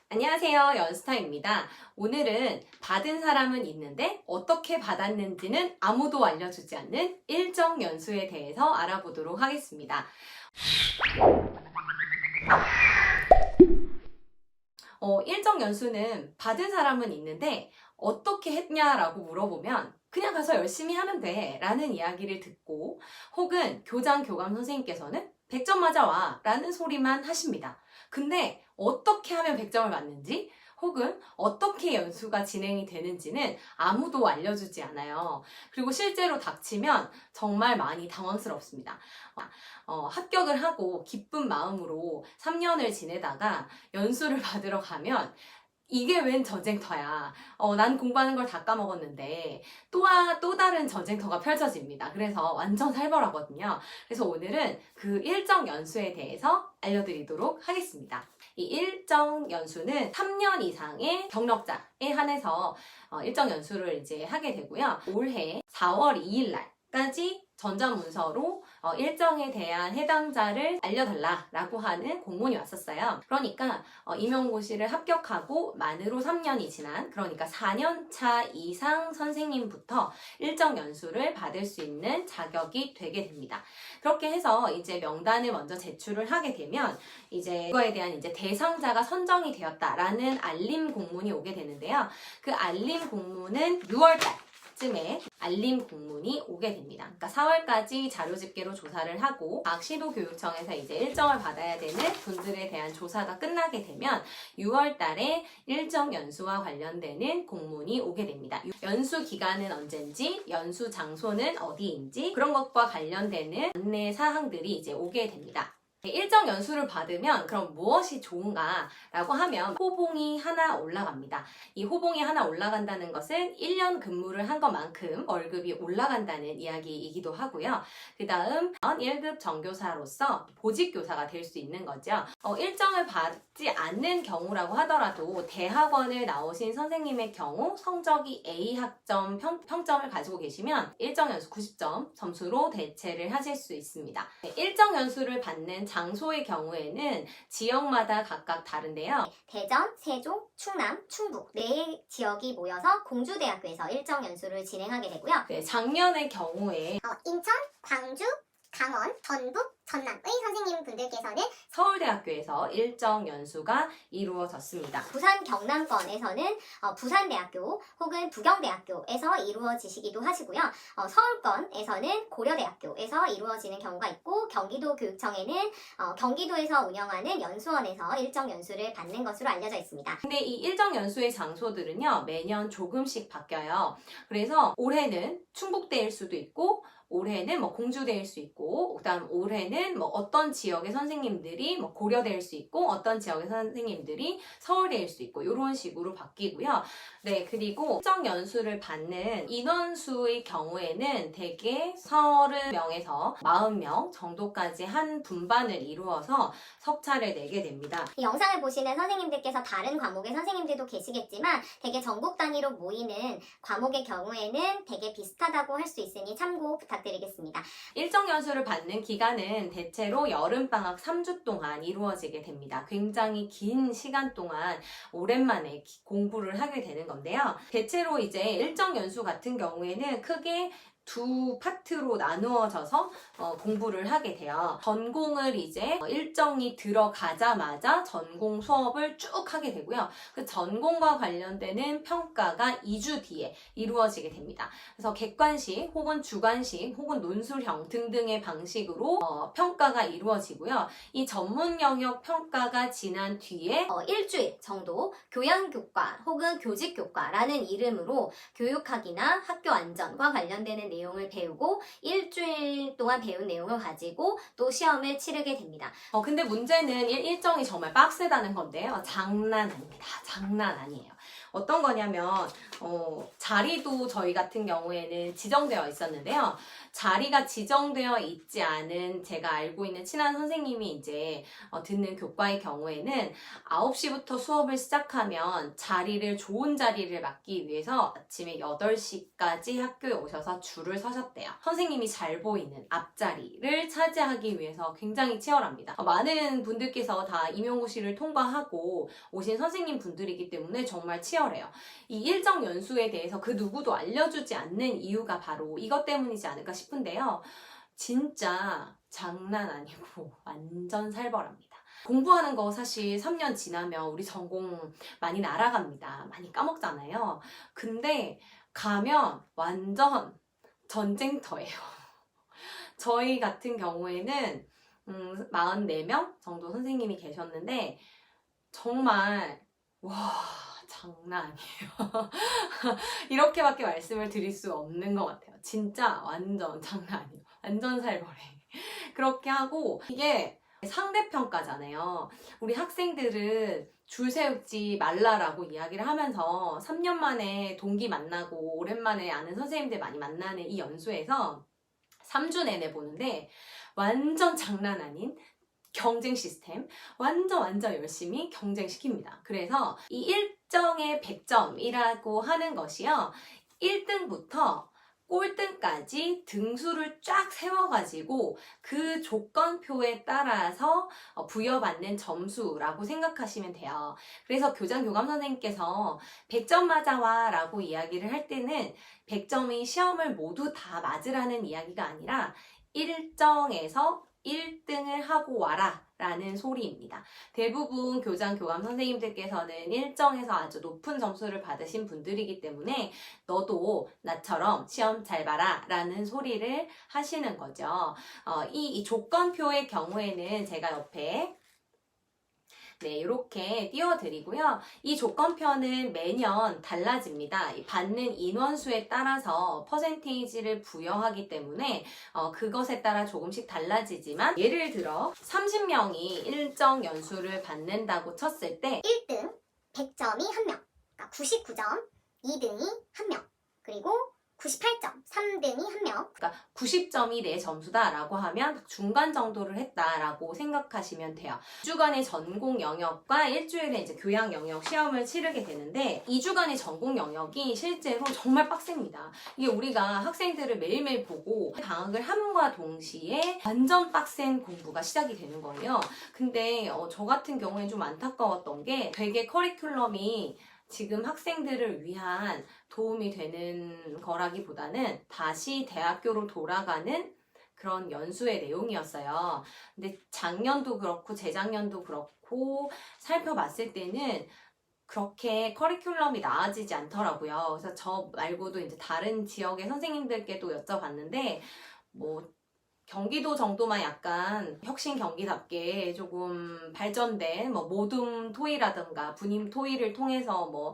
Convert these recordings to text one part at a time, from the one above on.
안녕하세요. 연스타입니다. 오늘은 받은 사람은 있는데 어떻게 받았는지는 아무도 알려주지 않는 일정 연수에 대해서 알아보도록 하겠습니다. 일정 연수는 받은 사람은 있는데 어떻게 했냐라고 물어보면 그냥 가서 열심히 하면 돼 라는 이야기를 듣고, 혹은 교장 교감 선생님께서는 100점 맞아와 라는 소리만 하십니다. 근데 어떻게 하면 100점을 맞는지, 혹은 어떻게 연수가 진행이 되는지는 아무도 알려주지 않아요. 그리고 실제로 닥치면 정말 많이 당황스럽습니다. 합격을 하고 기쁜 마음으로 3년을 지내다가 연수를 받으러 가면 이게 웬 전쟁터야. 난 공부하는 걸 다 까먹었는데 또 다른 전쟁터가 펼쳐집니다. 그래서 완전 살벌하거든요. 그래서 오늘은 그 일정 연수에 대해서 알려드리도록 하겠습니다. 이 일정 연수는 3년 이상의 경력자에 한해서 일정 연수를 이제 하게 되고요. 올해 4월 2일 날까지 전자문서로 일정에 대한 해당자를 알려달라라고 하는 공문이 왔었어요. 그러니까 임용고시를 합격하고 만으로 3년이 지난, 그러니까 4년차 이상 선생님부터 일정 연수를 받을 수 있는 자격이 되게 됩니다. 그렇게 해서 이제 명단을 먼저 제출을 하게 되면 이제 그거에 대한 이제 대상자가 선정이 되었다라는 알림 공문이 오게 되는데요. 그 알림 공문은 6월달 쯤에 알림 공문이 오게 됩니다. 그러니까 4월까지 자료 집계로 조사를 하고 각 시도교육청에서 이제 일정을 받아야 되는 분들에 대한 조사가 끝나게 되면 6월 달에 일정 연수와 관련되는 공문이 오게 됩니다. 연수 기간은 언젠지, 연수 장소는 어디인지, 그런 것과 관련되는 안내 사항들이 이제 오게 됩니다. 일정 연수를 받으면 그럼 무엇이 좋은가라고 하면 호봉이 하나 올라갑니다. 이 호봉이 하나 올라간다는 것은 1년 근무를 한 것만큼 월급이 올라간다는 이야기이기도 하고요. 그 다음 1급 정교사로서 보직교사가 될 수 있는 거죠. 일정을 받지 않는 경우라고 하더라도 대학원을 나오신 선생님의 경우 성적이 A 학점 평점을 가지고 계시면 일정 연수 90점 점수로 대체를 하실 수 있습니다. 일정 연수를 받는 장소의 경우에는 지역마다 각각 다른데요. 대전, 세종, 충남, 충북 네 지역이 모여서 공주대학교에서 일정 연수를 진행하게 되고요. 네, 작년의 경우에 인천, 광주, 강원, 전북, 전남의 선생님분들께서는 서울대학교에서 일정 연수가 이루어졌습니다. 부산 경남권에서는 부산대학교 혹은 부경대학교에서 이루어지시기도 하시고요. 서울권에서는 고려대학교에서 이루어지는 경우가 있고, 경기도교육청에는 경기도에서 운영하는 연수원에서 일정 연수를 받는 것으로 알려져 있습니다. 근데 이 일정 연수의 장소들은요, 매년 조금씩 바뀌어요. 그래서 올해는 충북대일 수도 있고, 올해는 공주대일 수 있고, 그다음 올해는 어떤 지역의 선생님들이 고려대일 수 있고, 어떤 지역의 선생님들이 서울대일 수 있고, 이런 식으로 바뀌고요. 네, 그리고 일정 연수를 받는 인원수의 경우에는 대개 30명에서 40명 정도까지 한 분반을 이루어서 석차를 내게 됩니다. 이 영상을 보시는 선생님들께서 다른 과목의 선생님들도 계시겠지만 대개 전국 단위로 모이는 과목의 경우에는 대개 비슷하다고 할 수 있으니 참고 부탁드리겠습니다. 일정 연수를 받는 기간은 대체로 여름방학 3주 동안 이루어지게 됩니다. 굉장히 긴 시간 동안 오랜만에 공부를 하게 되는 건데요. 대체로 이제 일정 연수 같은 경우에는 크게 두 파트로 나누어져서 공부를 하게 돼요. 전공을 이제 일정이 들어가자마자 전공 수업을 쭉 하게 되고요. 그 전공과 관련되는 평가가 2주 뒤에 이루어지게 됩니다. 그래서 객관식 혹은 주관식 혹은 논술형 등등의 방식으로 평가가 이루어지고요. 이 전문 영역 평가가 지난 뒤에 일주일 정도 교양교과 혹은 교직교과라는 이름으로 교육학이나 학교 안전과 관련되는 내용을 배우고 일주일 동안 배운 내용을 가지고 또 시험을 치르게 됩니다. 근데 문제는 일정이 정말 빡세다는 건데요. 장난 아닙니다. 장난 아니에요. 어떤 거냐면 자리도 저희 같은 경우에는 지정되어 있었는데요. 자리가 지정되어 있지 않은 제가 알고 있는 친한 선생님이 이제 듣는 교과의 경우에는 9시부터 수업을 시작하면 좋은 자리를 맡기 위해서 아침에 8시까지 학교에 오셔서 줄을 서셨대요. 선생님이 잘 보이는 앞자리를 차지하기 위해서 굉장히 치열합니다. 많은 분들께서 다 임용고시를 통과하고 오신 선생님 분들이기 때문에 정말 치열해요. 이 일정 연수에 대해서 그 누구도 알려주지 않는 이유가 바로 이것 때문이지 않을까 싶은데요. 진짜 장난 아니고 완전 살벌합니다. 공부하는 거 사실 3년 지나면 우리 전공 많이 날아갑니다. 많이 까먹잖아요. 근데 가면 완전 전쟁터예요. 저희 같은 경우에는 44명 정도 선생님이 계셨는데 정말 와 장난 아니에요. 이렇게밖에 말씀을 드릴 수 없는 것 같아요. 진짜 완전 장난 아니에요. 완전 살벌해. 그렇게 하고 이게 상대평가잖아요. 우리 학생들은 줄 세우지 말라라고 이야기를 하면서 3년 만에 동기 만나고 오랜만에 아는 선생님들 많이 만나는 이 연수에서 3주 내내 보는데 완전 장난 아닌 경쟁 시스템 완전 열심히 경쟁시킵니다. 그래서 이 일정의 100점이라고 하는 것이요. 1등부터 꼴등까지 등수를 쫙 세워가지고 그 조건표에 따라서 부여받는 점수라고 생각하시면 돼요. 그래서 교장-교감 선생님께서 100점 맞아와 라고 이야기를 할 때는 100점이 시험을 모두 다 맞으라는 이야기가 아니라 일정에서 1등을 하고 와라 라는 소리입니다. 대부분 교장-교감 선생님들께서는 일정에서 아주 높은 점수를 받으신 분들이기 때문에 너도 나처럼 시험 잘 봐라 라는 소리를 하시는 거죠. 이 조건표의 경우에는 제가 옆에 이렇게 띄워드리고요. 이 조건표는 매년 달라집니다. 받는 인원수에 따라서 퍼센테이지를 부여하기 때문에 그것에 따라 조금씩 달라지지만 예를 들어 30명이 일정 연수를 받는다고 쳤을 때 1등 100점이 1명, 그러니까 99점, 2등이 1명, 그리고 98점, 3등이 1명. 그러니까 90점이 내 점수다라고 하면 중간 정도를 했다라고 생각하시면 돼요. 2주간의 전공 영역과 일주일에 이제 교양 영역 시험을 치르게 되는데 2주간의 전공 영역이 실제로 정말 빡셉니다. 이게 우리가 학생들을 매일매일 보고 방학을 함과 동시에 완전 빡센 공부가 시작이 되는 거예요. 근데 저 같은 경우에 좀 안타까웠던 게 되게 커리큘럼이 지금 학생들을 위한 도움이 되는 거라기보다는 다시 대학교로 돌아가는 그런 연수의 내용이었어요. 근데 작년도 그렇고 재작년도 그렇고 살펴봤을 때는 그렇게 커리큘럼이 나아지지 않더라고요. 그래서 저 말고도 이제 다른 지역의 선생님들께도 여쭤봤는데 경기도 정도만 약간 혁신 경기답게 조금 발전된 모둠 토의라든가 분임 토의를 통해서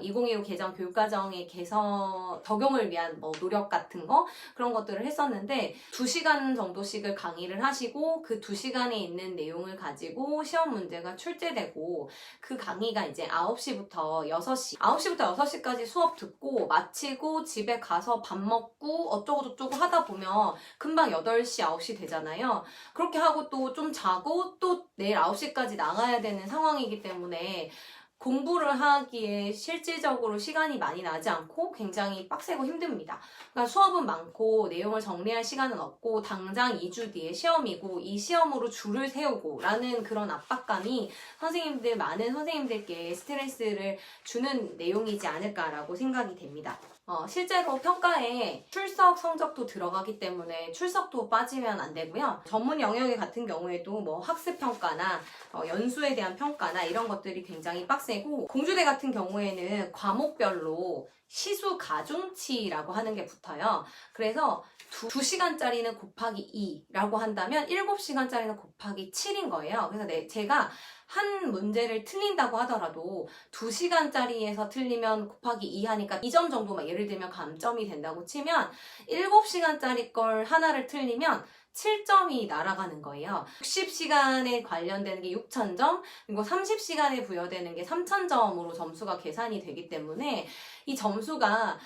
2015 개정 교육과정의 개선 적용을 위한 노력 같은 거 그런 것들을 했었는데 2시간 정도씩을 강의를 하시고 그 2시간에 있는 내용을 가지고 시험 문제가 출제되고 그 강의가 이제 9시부터 6시 9시부터 6시까지 수업 듣고 마치고 집에 가서 밥 먹고 어쩌고저쩌고 하다 보면 금방 8시 9시 되잖아요. 그렇게 하고 또 좀 자고 또 내일 9시까지 나가야 되는 상황이기 때문에 공부를 하기에 실질적으로 시간이 많이 나지 않고 굉장히 빡세고 힘듭니다. 그러니까 수업은 많고 내용을 정리할 시간은 없고 당장 2주 뒤에 시험이고 이 시험으로 줄을 세우고 라는 그런 압박감이 많은 선생님들께 스트레스를 주는 내용이지 않을까라고 생각이 됩니다. 실제로 평가에 출석 성적도 들어가기 때문에 출석도 빠지면 안 되고요. 전문 영역 같은 경우에도 학습 평가나 연수에 대한 평가나 이런 것들이 굉장히 빡세고 공주대 같은 경우에는 과목별로 시수 가중치라고 하는 게 붙어요. 그래서 2시간짜리는 곱하기 2라고 한다면 7시간짜리는 곱하기 7인 거예요. 그래서 제가 한 문제를 틀린다고 하더라도 2시간짜리에서 틀리면 곱하기 2 하니까 2점 정도만 예를 들면 감점이 된다고 치면 7시간짜리 걸 하나를 틀리면 7점이 날아가는 거예요. 60시간에 관련되는 게 6,000점, 그리고 30시간에 부여되는 게 3,000점으로 점수가 계산이 되기 때문에 이 점수가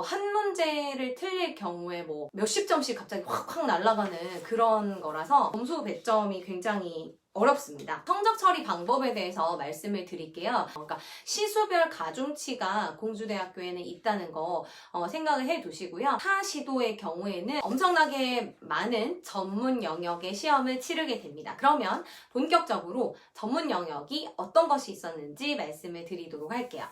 한 문제를 틀릴 경우에 뭐 몇십 점씩 갑자기 확확 날아가는 그런 거라서 점수 배점이 굉장히 어렵습니다. 성적 처리 방법에 대해서 말씀을 드릴게요. 그러니까 시수별 가중치가 공주대학교에는 있다는 거 생각을 해 두시고요. 타 시도의 경우에는 엄청나게 많은 전문 영역의 시험을 치르게 됩니다. 그러면 본격적으로 전문 영역이 어떤 것이 있었는지 말씀을 드리도록 할게요.